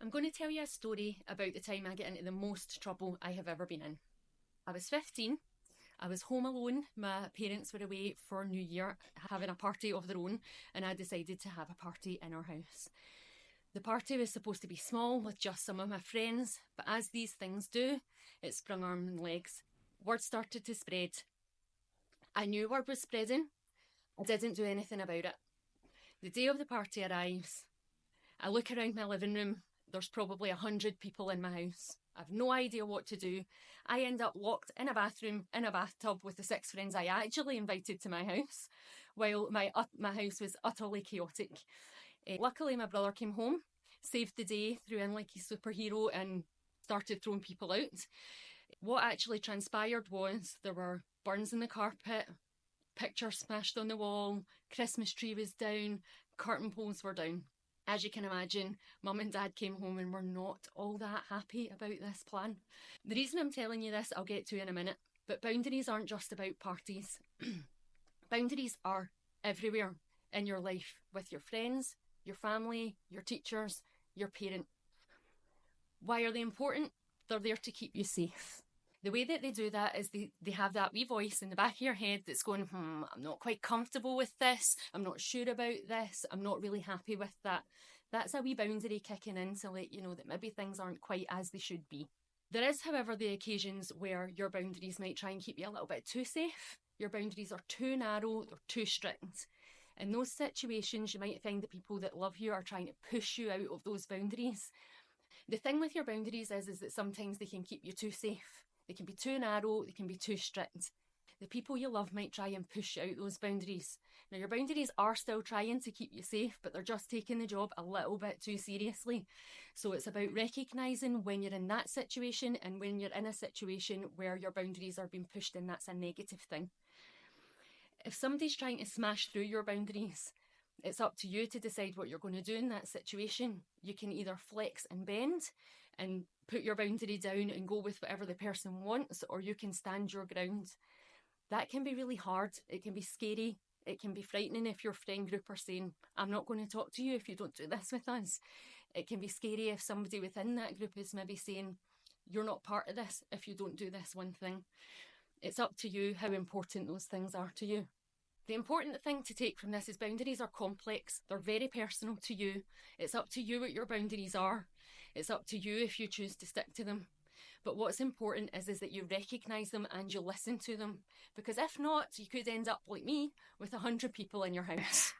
I'm going to tell you a story about the time I get into the most trouble I have ever been in. I was 15. I was home alone. My parents were away for New Year having a party of their own, and I decided to have a party in our house. The party was supposed to be small with just some of my friends, but as these things do, it sprung arms and legs. Word started to spread. I knew word was spreading. I didn't do anything about it. The day of the party arrives. I look around my living room. There's probably 100 people in my house. I've no idea what to do. I end up locked in a bathroom, in a bathtub with the 6 friends I actually invited to my house, while my house was utterly chaotic. Luckily, my brother came home, saved the day, threw in like a superhero and started throwing people out. What actually transpired was there were burns in the carpet, pictures smashed on the wall, Christmas tree was down, curtain poles were down. As you can imagine, Mum and Dad came home and were not all that happy about this plan. The reason I'm telling you this, I'll get to in a minute, but boundaries aren't just about parties. Boundaries are everywhere in your life, with your friends, your family, your teachers, your parents. Why are they important? They're there to keep you safe. The way that they do that is they have that wee voice in the back of your head that's going, I'm not quite comfortable with this. I'm not sure about this. I'm not really happy with that. That's a wee boundary kicking in to let you know that maybe things aren't quite as they should be. There is, however, the occasions where your boundaries might try and keep you a little bit too safe. Your boundaries are too narrow, they're too strict. In those situations, you might find that people that love you are trying to push you out of those boundaries. The thing with your boundaries is that sometimes they can keep you too safe. They can be too narrow, they can be too strict. The people you love might try and push out those boundaries. Now, your boundaries are still trying to keep you safe, but they're just taking the job a little bit too seriously. So it's about recognising when you're in that situation and when you're in a situation where your boundaries are being pushed and that's a negative thing. If somebody's trying to smash through your boundaries, it's up to you to decide what you're going to do in that situation. You can either flex and bend and put your boundary down and go with whatever the person wants, or you can stand your ground. That can be really hard. It can be scary. It can be frightening if your friend group are saying, I'm not going to talk to you if you don't do this with us. It can be scary if somebody within that group is maybe saying, you're not part of this if you don't do this one thing. It's up to you how important those things are to you. The important thing to take from this is boundaries are complex. They're very personal to you. It's up to you what your boundaries are. It's up to you if you choose to stick to them. But what's important is that you recognise them and you listen to them. Because if not, you could end up like me with 100 people in your house.